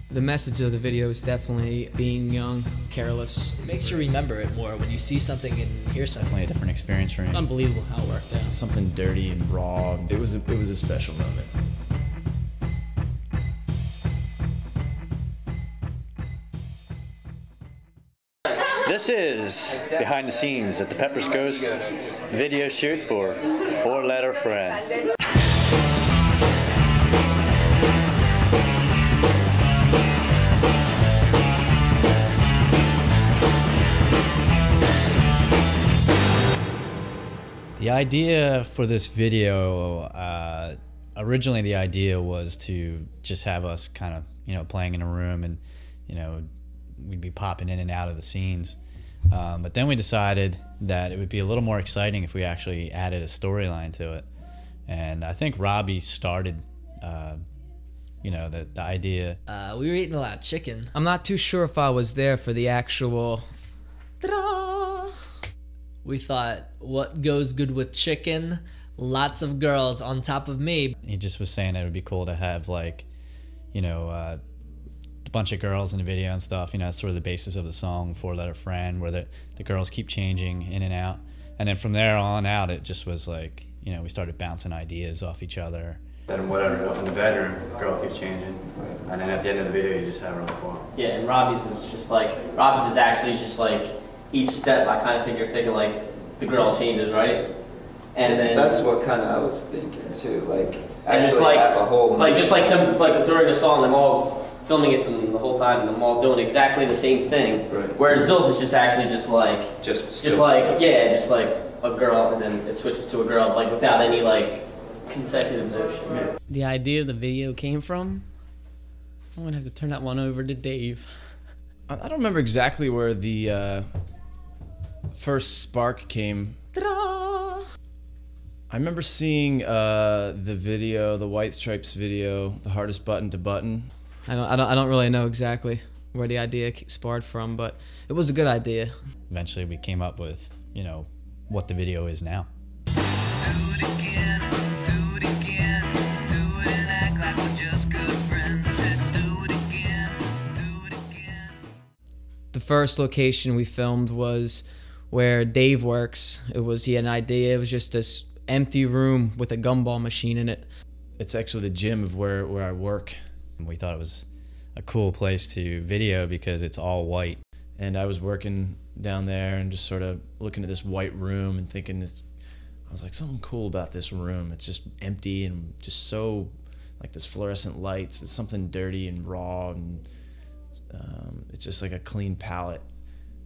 The message of the video is definitely being young, careless. It makes you remember it more when you see something and hear something. Definitely a different experience for me. It's unbelievable how it worked out. Something dirty and raw. It was a special moment. This is behind the scenes at the Peppers Ghost video shoot for Four Letter Friend. The idea for this video, originally the idea was to just have us kind of, playing in a room and, we'd be popping in and out of the scenes. But then we decided that it would be a little more exciting if we actually added a storyline to it. And I think Robbie started, the idea. We were eating a lot of chicken. I'm not too sure if I was there for the actual... We thought, what goes good with chicken? Lots of girls on top of me. He just was saying that it would be cool to have, like, a bunch of girls in the video and stuff. That's sort of the basis of the song, Four Letter Friend, where the girls keep changing in and out. And then from there on out, it just was like, we started bouncing ideas off each other. And whatever, in the bedroom, girl keeps changing. And then at the end of the video, you just have her on the floor. Yeah, and Robbie's is actually just like, each step I kind of think you're thinking like the girl changes, right? And then that's what kind of I was thinking too, like and actually it's like, have a whole like just like them like during the song, them all filming it the whole time and them all doing exactly the same thing. Right. Whereas Zills is just actually just like just like a girl and then it switches to a girl like without any like consecutive motion. Yeah. The idea of the video came from, I'm gonna have to turn that one over to Dave. I don't remember exactly where the first spark came. I remember seeing the video, the White Stripes video, The Hardest Button to Button. I don't really know exactly where the idea sparked from, but it was a good idea. Eventually we came up with, what the video is now. The first location we filmed was where Dave works. He had an idea. It was just this empty room with a gumball machine in it. It's actually the gym of where I work. We thought it was a cool place to video because it's all white. And I was working down there and just sort of looking at this white room and thinking, I was like, something cool about this room. It's just empty and just so, like this fluorescent lights. It's something dirty and raw, and it's just like a clean palette.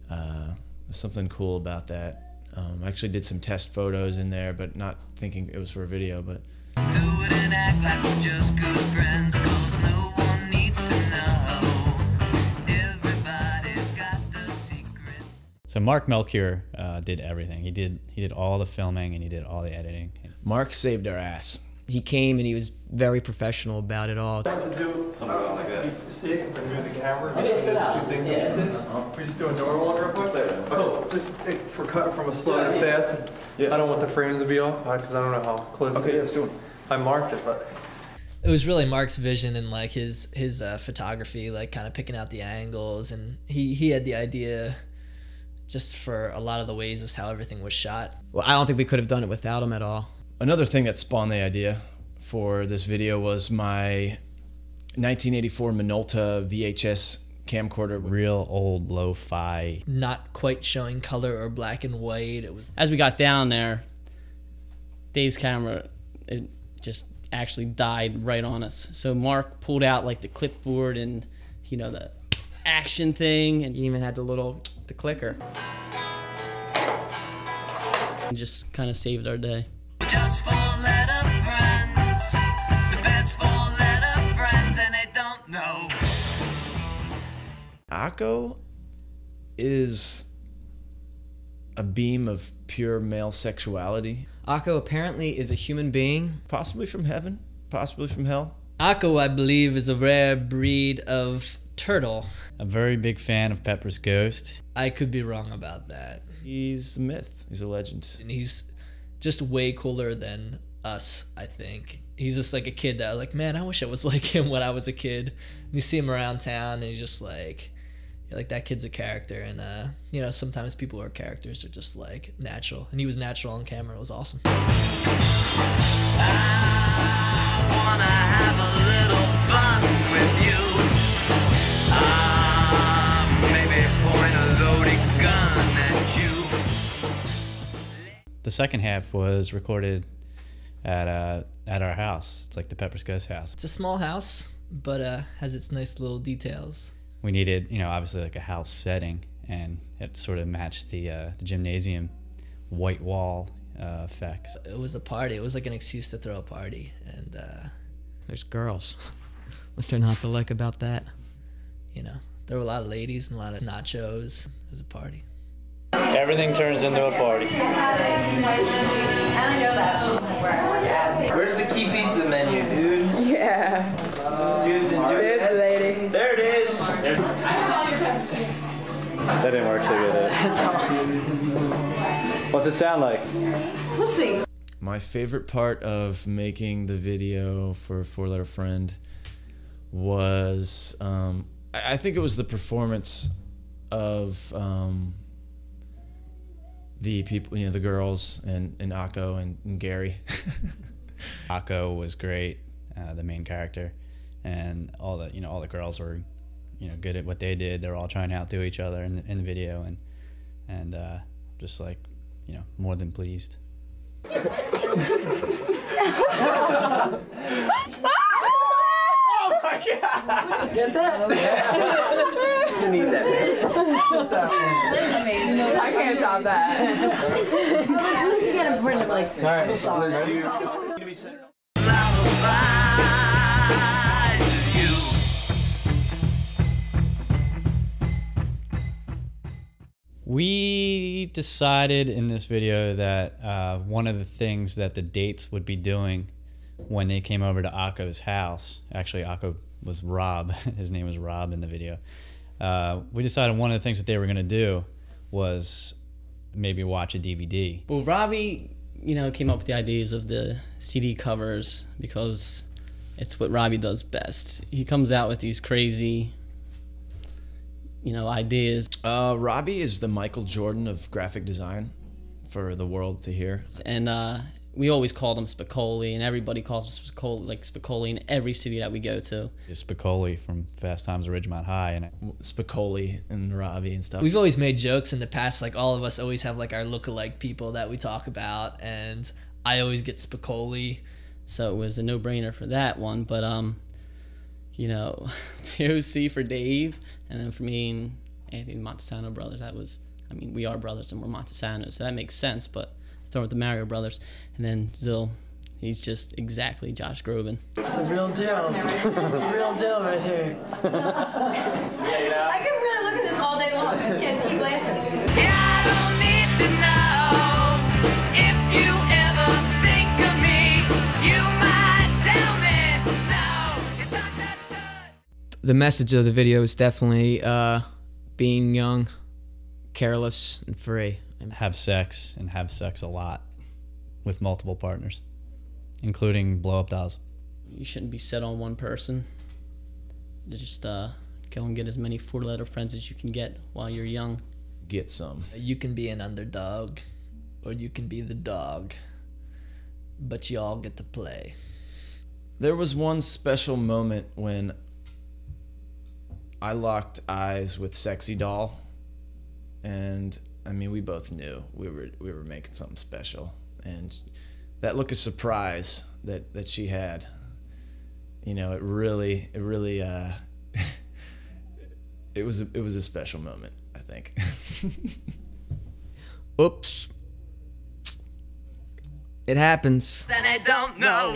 There's something cool about that. I actually did some test photos in there, but not thinking it was for a video, but. Do it and act like we're just good friends, 'cause no one needs to know. Everybody's got the secret. So Mark Melchior did everything. He did all the filming and he did all the editing. Mark saved our ass. He came and he was very professional about it all. Something like that. See, because I move the camera. We just do a normal one real quick. Oh, just take for cut from a slow to fast. Yeah. I don't want the frames to be off because I don't know how close. Okay, let's do it. I marked it, but It was really Mark's vision and like his photography, like kind of picking out the angles, and he had the idea just for a lot of the ways as how everything was shot. Well, I don't think we could have done it without him at all. Another thing that spawned the idea for this video was my 1984 Minolta VHS camcorder. Real old lo-fi. Not quite showing color or black and white. It was. As we got down there, Dave's camera, it just actually died right on us. So Mark pulled out like the clipboard and, the action thing, and He even had the clicker. and just kind of saved our day. Just four-letter friends, the best four-letter friends, and they don't know. Akko is a beam of pure male sexuality. Akko apparently is a human being. Possibly from heaven, possibly from hell. Akko, I believe, is a rare breed of turtle. A very big fan of Pepper's Ghost. I could be wrong about that. He's a myth. He's a legend. And he's just way cooler than us, I think. he's just like a kid that like, man, I wish I was like him when I was a kid. And you see him around town, and he's just like, you're like, that kid's a character. And you know, sometimes people who are characters are just like natural, and he was natural on camera. It was awesome. I wanna have a little fun with you. Maybe point a loaded gun at you. The second half was recorded at our house. It's like the Pepper Scud's house. It's a small house, but has its nice little details. We needed, you know, obviously like a house setting, and it sort of matched the gymnasium white wall effects. It was a party. It was like an excuse to throw a party, and There's girls. What's there not to like about that? you know, there were a lot of ladies and a lot of nachos. It was a party. Everything turns into a party. Where's the key pizza menu, dude? Yeah. Dudes and There's the dudettes. lady. There it is. That didn't work so good. What's it sound like? Pussy. My favorite part of making the video for Four Letter Friend was, I think it was the performance of the people, you know, the girls and Akko and Gary. Akko was great, the main character, and all the girls were, you know, good at what they did. They were all trying to outdo each other in the video, and just like, you know, more than pleased. Oh my god! Get that? You need that. That's amazing. I can't top that. You gotta bring it like this. Alright, let's do. We decided in this video that one of the things that the dates would be doing when they came over to Akko's house, actually Akko was Rob, his name was Rob in the video. We decided one of the things that they were gonna do was maybe watch a DVD. Well, Robbie, you know, came up with the ideas of the CD covers because it's what Robbie does best. He comes out with these crazy, you know, ideas. Robbie is the Michael Jordan of graphic design for the world to hear. And we always called him Spicoli, and everybody calls him Spicoli in every city that we go to. It's Spicoli from Fast Times at Ridgemont High, and Spicoli and Robbie and stuff. We've always made jokes in the past, like all of us always have like our look-alike people that we talk about, and I always get Spicoli. So it was a no-brainer for that one, but you know, POC for Dave, and then for me and Anthony Montesano brothers, that was, I mean, we are brothers and we're Montesanos, so that makes sense, but throw with the Mario brothers, and then Zill, he's just exactly Josh Groban. It's a real deal. It's a real deal right here. I can really look at this all day long. Can't keep laughing. Yeah, I don't need to know if you ever think of me. You might tell me, no, it's understood. The message of the video is definitely being young, careless, and free. have sex a lot with multiple partners, including blow-up dolls. You shouldn't be set on one person. Just go and get as many four-letter friends as you can get while you're young. Get some. You can be an underdog, or you can be the dog, but you all get to play. There was one special moment when I locked eyes with Sexy Doll, and I mean, we both knew we were making something special, and that look of surprise that she had, you know, it really it was a special moment, I think. Oops. It happens. Then I don't know.